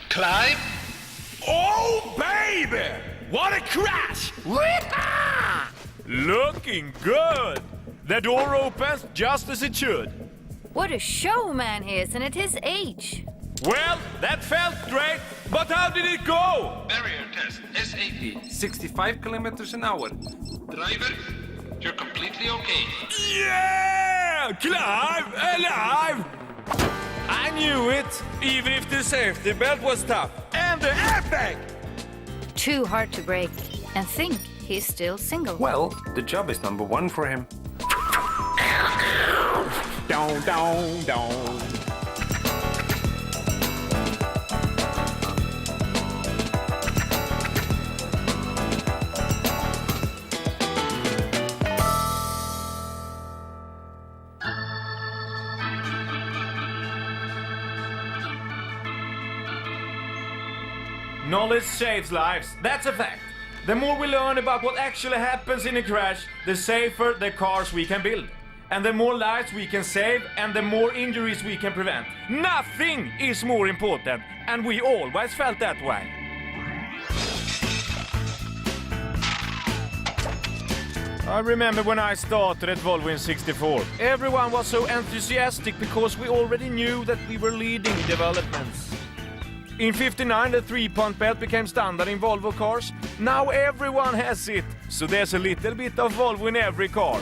Clive? Oh, baby! What a crash! Looking good! The door opens just as it should. What a showman he is, and at his age. Well, that felt great, but how did it go? Barrier test, SAP. 65 kilometers an hour. Driver, you're completely okay. Yeah! Clive, alive! I knew it, even if the safety belt was tough. And the airbag! Too hard to break. And think, he's still single. Well, the job is number one for him. Down, down, down. Knowledge saves lives, that's a fact. The more we learn about what actually happens in a crash, the safer the cars we can build. And the more lives we can save, and the more injuries we can prevent. Nothing is more important, and we always felt that way. I remember when I started at Volvo in '64. Everyone was so enthusiastic because we already knew that we were leading developments. In '59, the three-point belt became standard in Volvo cars. Now everyone has it, so there's a little bit of Volvo in every car.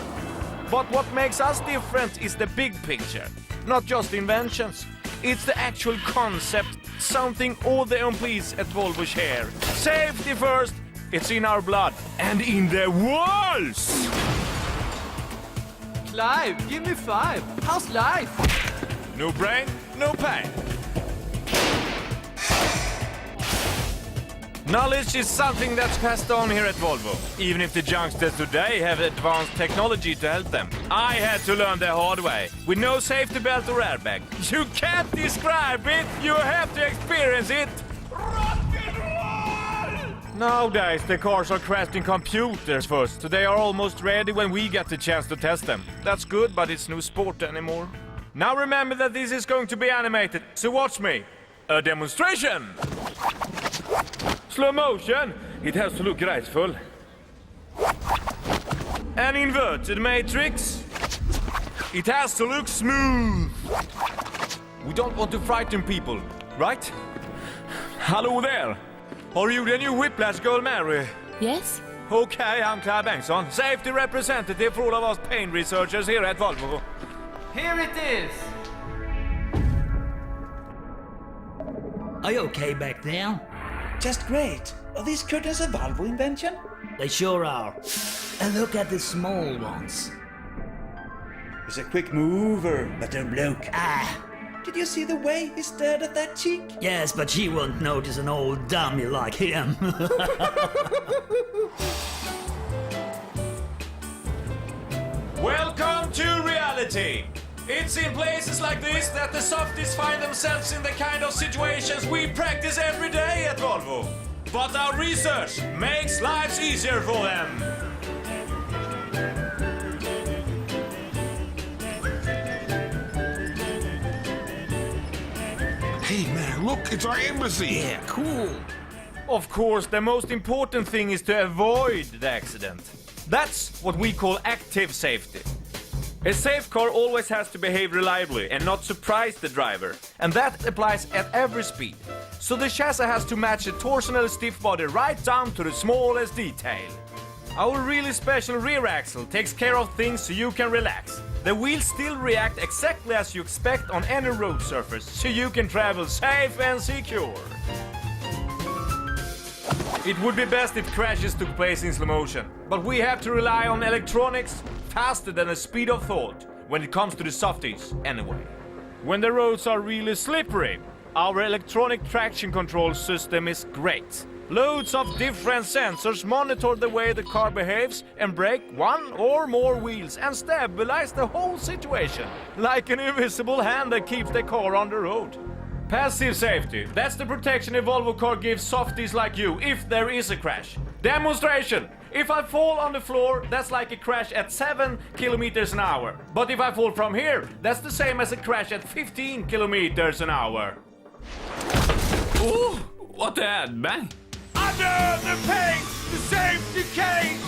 But what makes us different is the big picture, not just inventions. It's the actual concept, something all the employees at Volvo share. Safety first, it's in our blood and in the walls! Clive, give me 5. How's life? No brain, no pain. Knowledge is something that's passed on here at Volvo, even if the youngsters today have advanced technology to help them. I had to learn the hard way, with no safety belt or airbag. You can't describe it, you have to experience it. Rock and roll! Nowadays the cars are crashed in computers first, so they are almost ready when we get the chance to test them. That's good, but it's no sport anymore. Now remember that this is going to be animated, so watch me. A demonstration! Slow motion, it has to look graceful. An inverted matrix, it has to look smooth. We don't want to frighten people, right? Hello there. Are you the new Whiplash girl, Mary? Yes? Okay, I'm Clive Bengtsson, safety representative for all of us pain researchers here at Volvo. Here it is. Are you okay back there? Just great. Are these curtains a Volvo invention? They sure are. And look at the small ones. He's a quick mover, but a bloke. Ah, Did you see the way he stared at that cheek? yes, but she won't notice an old dummy like him. Welcome to reality. It's in places like this that the softies find themselves in the kind of situations we practice every day at Volvo. But our research makes lives easier for them. Hey man, look, it's our embassy. Yeah, cool. Of course, the most important thing is to avoid the accident. That's what we call active safety. A safe car always has to behave reliably and not surprise the driver. And that applies at every speed. So the chassis has to match a torsional stiff body right down to the smallest detail. Our really special rear axle takes care of things so you can relax. The wheels still react exactly as you expect on any road surface, so you can travel safe and secure. It would be best if crashes took place in slow motion, but we have to rely on electronics faster than the speed of thought when it comes to the softies anyway. When the roads are really slippery, our electronic traction control system is great. Loads of different sensors monitor the way the car behaves and brake one or more wheels and stabilize the whole situation, like an invisible hand that keeps the car on the road. Passive safety, that's the protection a Volvo car gives softies like you if there is a crash. Demonstration! If I fall on the floor, that's like a crash at 7 kilometers an hour. But if I fall from here, that's the same as a crash at 15 kilometers an hour. Oh, what the head, man? Under the paint, the safety cage.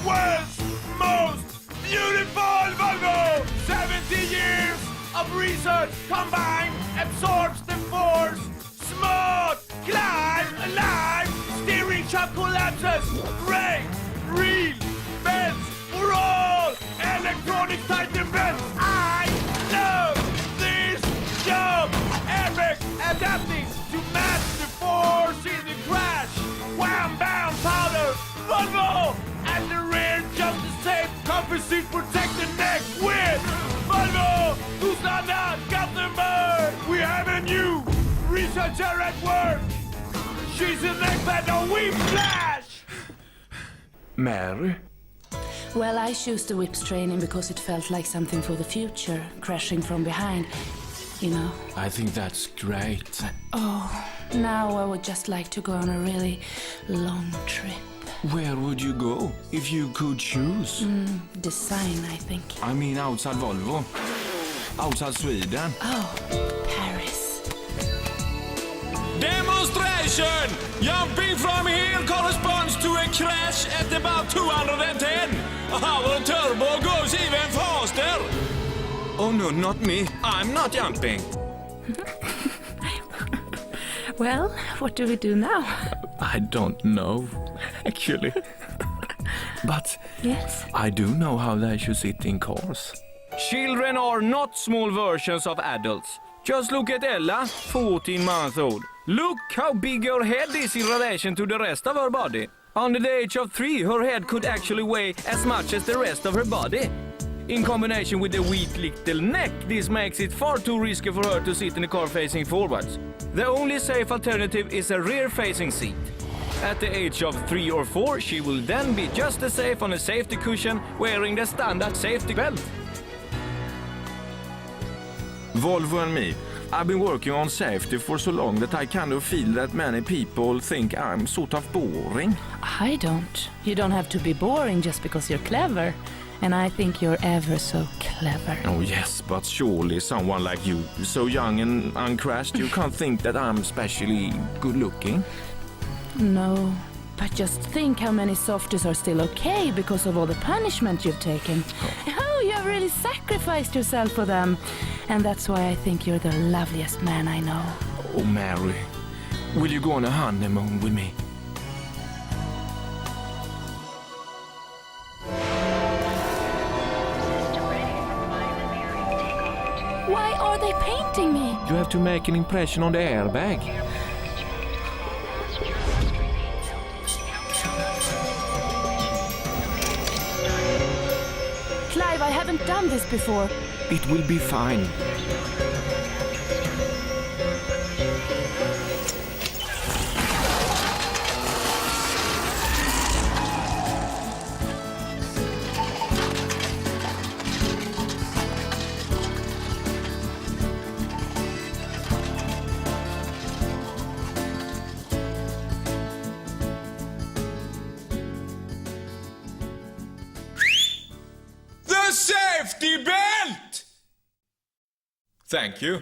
World's most beautiful Volvo. 70 years of research combined absorbs the force. Smart, Clive, alive. Steering shop collapses. Brake, reel, bends for all. Electronic tighten belts. I love this job. Epic, adapting to match the force in the crash. Wham, bam, powder. Volvo at the rear, just the same. Composite protect the neck with Volvo. Susanna Gothenburg. We have a new researcher at work. She's an expert on whiplash. Mary? Well, I chose the whips training because it felt like something for the future, crashing from behind, you know. I think that's great. Now I would just like to go on a really long trip. Where would you go if you could choose? Design, I think. I mean outside Volvo. Outside Sweden. Oh, Paris. Demonstration! Jumping from here corresponds to a crash at about 210. Our turbo goes even faster. Oh no, not me. I'm not jumping. Well, what do we do now? I don't know, actually. But Yes? I do know how they should sit in cars. Children are not small versions of adults. Just look at Ella, 14 months old. Look how big her head is in relation to the rest of her body. Under the age of 3, her head could actually weigh as much as the rest of her body. In combination with the weak little neck, this makes it far too risky for her to sit in the car facing forwards. The only safe alternative is a rear-facing seat. At the age of 3 or 4, she will then be just as safe on a safety cushion wearing the standard safety belt. Volvo and me, I've been working on safety for so long that I kind of feel that many people think I'm sort of boring. I don't. You don't have to be boring just because you're clever. And I think you're ever so clever. Oh yes, but surely someone like you, so young and uncrashed, you can't think that I'm especially good looking. No, but just think how many softies are still okay because of all the punishment you've taken. Oh, you have really sacrificed yourself for them. And that's why I think you're the loveliest man I know. Oh Mary, will you go on a honeymoon with me? Why are they painting me? You have to make an impression on the airbag. Clive, I haven't done this before. It will be fine. The safety belt! Thank you.